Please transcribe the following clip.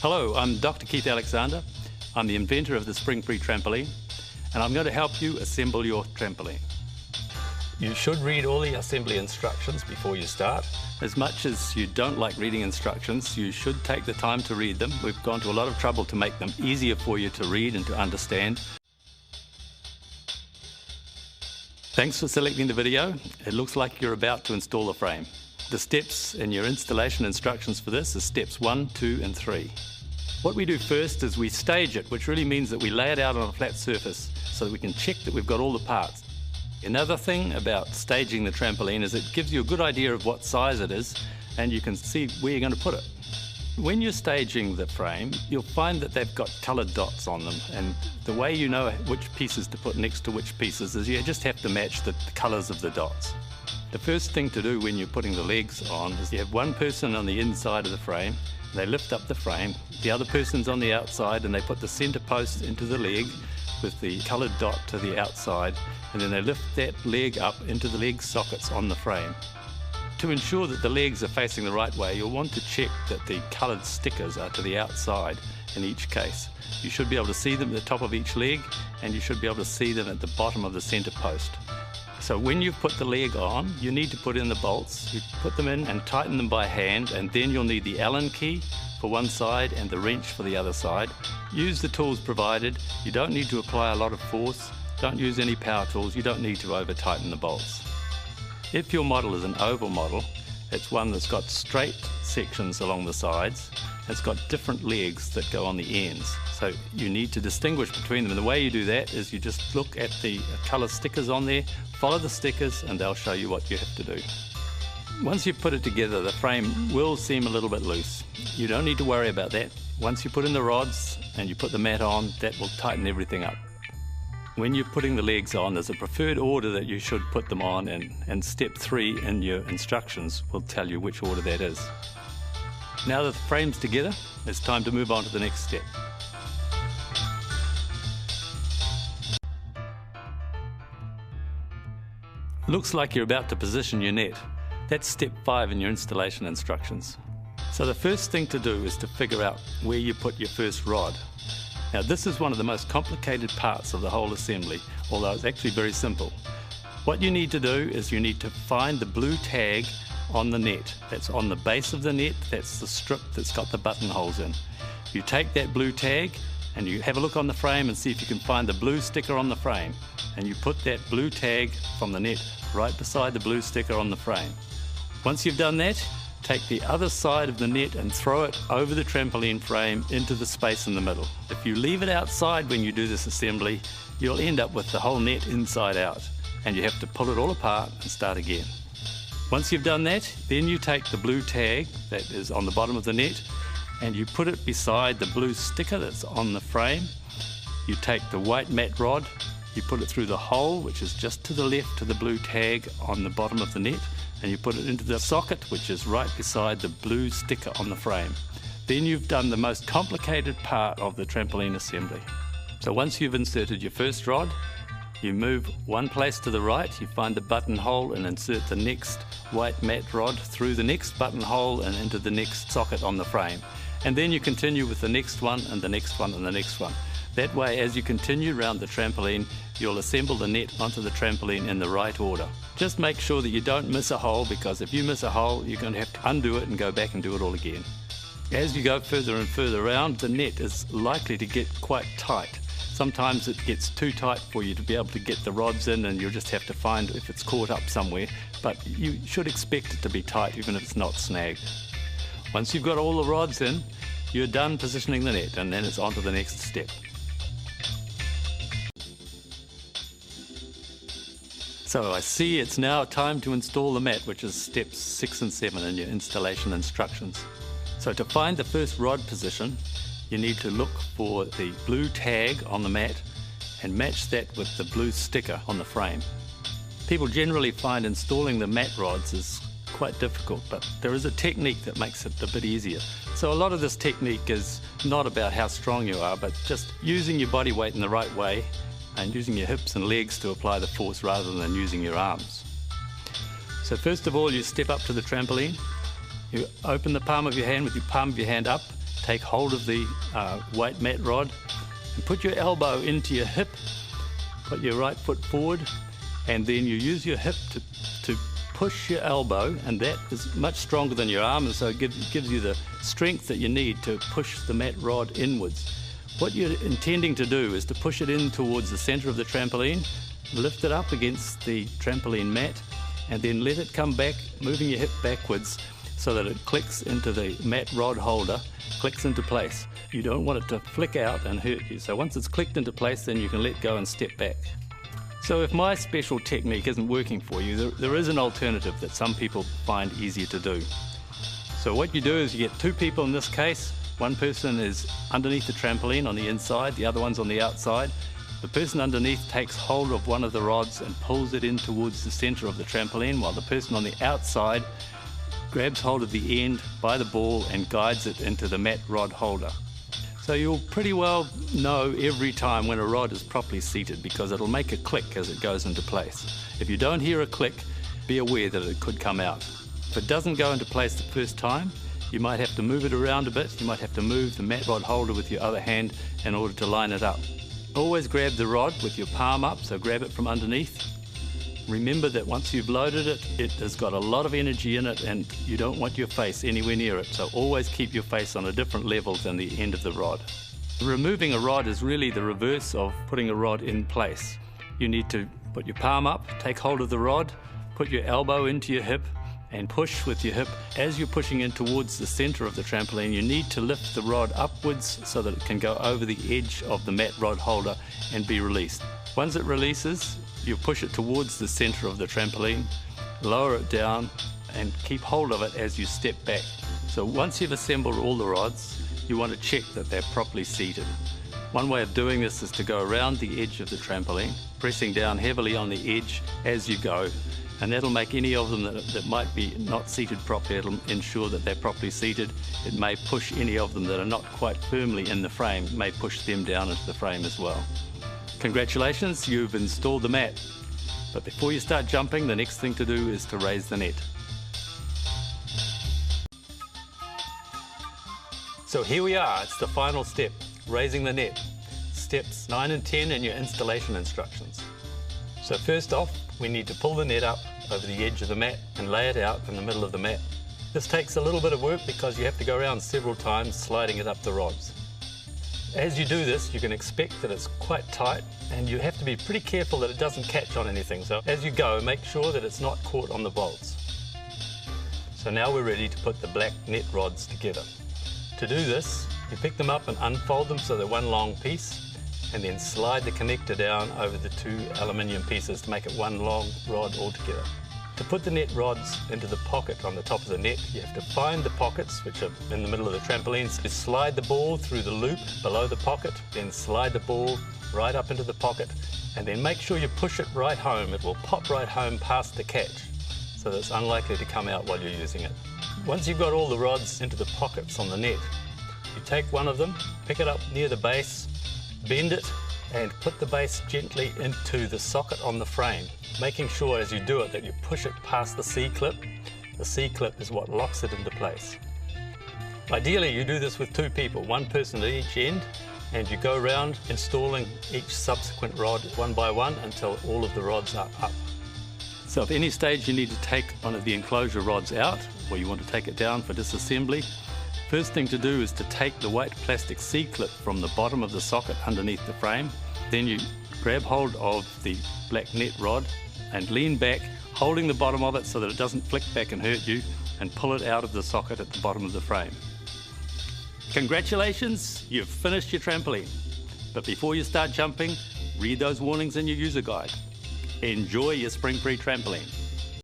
Hello, I'm Dr. Keith Alexander. I'm the inventor of the Springfree Trampoline, and I'm going to help you assemble your trampoline. You should read all the assembly instructions before you start. As much as you don't like reading instructions, you should take the time to read them. We've gone to a lot of trouble to make them easier for you to read and to understand. Thanks for selecting the video. It looks like you're about to install the frame. The steps in your installation instructions for this are steps 1, 2 and 3. What we do first is we stage it, which really means that we lay it out on a flat surface so that we can check that we've got all the parts. Another thing about staging the trampoline is it gives you a good idea of what size it is, and you can see where you're going to put it. When you're staging the frame, you'll find that they've got coloured dots on them, and the way you know which pieces to put next to which pieces is you just have to match the colours of the dots. The first thing to do when you're putting the legs on is you have one person on the inside of the frame. They lift up the frame, the other person's on the outside, and they put the centre post into the leg with the coloured dot to the outside, and then they lift that leg up into the leg sockets on the frame. To ensure that the legs are facing the right way, you'll want to check that the coloured stickers are to the outside in each case. You should be able to see them at the top of each leg, and you should be able to see them at the bottom of the centre post. So when you've put the leg on, you need to put in the bolts. You put them in and tighten them by hand, and then you'll need the Allen key for one side and the wrench for the other side. Use the tools provided. You don't need to apply a lot of force. Don't use any power tools. You don't need to over tighten the bolts. If your model is an oval model, it's one that's got straight sections along the sides. It's got different legs that go on the ends. So you need to distinguish between them. And the way you do that is you just look at the colour stickers on there, follow the stickers, and they'll show you what you have to do. Once you've put it together, the frame will seem a little bit loose. You don't need to worry about that. Once you put in the rods and you put the mat on, that will tighten everything up. When you're putting the legs on, there's a preferred order that you should put them on, and step 3 in your instructions will tell you which order that is. Now that the frame's together, it's time to move on to the next step. Looks like you're about to position your net. That's step 5 in your installation instructions. So the first thing to do is to figure out where you put your first rod. Now this is one of the most complicated parts of the whole assembly, although it's actually very simple. What you need to do is you need to find the blue tag on the net. That's on the base of the net. That's the strip that's got the buttonholes in. You take that blue tag and you have a look on the frame and see if you can find the blue sticker on the frame, and you put that blue tag from the net right beside the blue sticker on the frame. Once you've done that, take the other side of the net and throw it over the trampoline frame into the space in the middle. If you leave it outside when you do this assembly, you'll end up with the whole net inside out, and you have to pull it all apart and start again. Once you've done that, then you take the blue tag that is on the bottom of the net and you put it beside the blue sticker that's on the frame. You take the white mat rod, you put it through the hole, which is just to the left of the blue tag on the bottom of the net, and you put it into the socket, which is right beside the blue sticker on the frame. Then you've done the most complicated part of the trampoline assembly. So once you've inserted your first rod, you move one place to the right, you find the buttonhole and insert the next white mat rod through the next buttonhole and into the next socket on the frame. And then you continue with the next one and the next one and the next one. That way, as you continue around the trampoline, you'll assemble the net onto the trampoline in the right order. Just make sure that you don't miss a hole, because if you miss a hole, you're going to have to undo it and go back and do it all again. As you go further and further around, the net is likely to get quite tight. Sometimes it gets too tight for you to be able to get the rods in, and you'll just have to find if it's caught up somewhere. But you should expect it to be tight even if it's not snagged. Once you've got all the rods in, you're done positioning the net, and then it's on to the next step. So I see it's now time to install the mat, which is steps 6 and 7 in your installation instructions. So to find the first rod position, you need to look for the blue tag on the mat and match that with the blue sticker on the frame. People generally find installing the mat rods is quite difficult, but there is a technique that makes it a bit easier. So a lot of this technique is not about how strong you are, but just using your body weight in the right way and using your hips and legs to apply the force rather than using your arms. So first of all, you step up to the trampoline, you open the palm of your hand with your palm of your hand up, take hold of the white mat rod and put your elbow into your hip, put your right foot forward, and then you use your hip to push your elbow, and that is much stronger than your arm, and so it gives you the strength that you need to push the mat rod inwards. What you're intending to do is to push it in towards the center of the trampoline, lift it up against the trampoline mat, and then let it come back, moving your hip backwards so that it clicks into the mat rod holder, clicks into place. You don't want it to flick out and hurt you. So once it's clicked into place, then you can let go and step back. So if my special technique isn't working for you, there is an alternative that some people find easier to do. So what you do is you get two people in this case. One person is underneath the trampoline on the inside, the other one's on the outside. The person underneath takes hold of one of the rods and pulls it in towards the center of the trampoline, while the person on the outside grabs hold of the end by the ball and guides it into the mat rod holder. So you'll pretty well know every time when a rod is properly seated, because it'll make a click as it goes into place. If you don't hear a click, be aware that it could come out. If it doesn't go into place the first time, you might have to move it around a bit. You might have to move the mat rod holder with your other hand in order to line it up. Always grab the rod with your palm up, so grab it from underneath. Remember that once you've loaded it, it has got a lot of energy in it, and you don't want your face anywhere near it, so always keep your face on a different level than the end of the rod. Removing a rod is really the reverse of putting a rod in place. You need to put your palm up, take hold of the rod, put your elbow into your hip, and push with your hip. As you're pushing in towards the center of the trampoline, you need to lift the rod upwards so that it can go over the edge of the mat rod holder and be released. Once it releases, you push it towards the center of the trampoline, lower it down, and keep hold of it as you step back. So once you've assembled all the rods, you want to check that they're properly seated. One way of doing this is to go around the edge of the trampoline, pressing down heavily on the edge as you go, and that'll make any of them that might be not seated properly, it'll ensure that they're properly seated. It may push any of them that are not quite firmly in the frame, may push them down into the frame as well. Congratulations, you've installed the mat. But before you start jumping, the next thing to do is to raise the net. So here we are, it's the final step, raising the net. Steps 9 and 10 in your installation instructions. So first off, we need to pull the net up over the edge of the mat and lay it out in the middle of the mat. This takes a little bit of work because you have to go around several times sliding it up the rods. As you do this, you can expect that it's quite tight, and you have to be pretty careful that it doesn't catch on anything. So as you go, make sure that it's not caught on the bolts. So now we're ready to put the black net rods together. To do this, you pick them up and unfold them so they're one long piece, and then slide the connector down over the two aluminium pieces to make it one long rod altogether. To put the net rods into the pocket on the top of the net, you have to find the pockets, which are in the middle of the trampoline. So slide the ball through the loop below the pocket, then slide the ball right up into the pocket, and then make sure you push it right home. It will pop right home past the catch, so that it's unlikely to come out while you're using it. Once you've got all the rods into the pockets on the net, you take one of them, pick it up near the base, bend it, and put the base gently into the socket on the frame, making sure as you do it that you push it past the C-clip. The C-clip is what locks it into place. Ideally, you do this with two people, one person at each end, and you go around installing each subsequent rod one by one until all of the rods are up. So if any stage you need to take one of the enclosure rods out, or you want to take it down for disassembly, first thing to do is to take the white plastic C-clip from the bottom of the socket underneath the frame. Then you grab hold of the black net rod and lean back, holding the bottom of it so that it doesn't flick back and hurt you, and pull it out of the socket at the bottom of the frame. Congratulations, you've finished your trampoline. But before you start jumping, read those warnings in your user guide. Enjoy your Springfree Trampoline.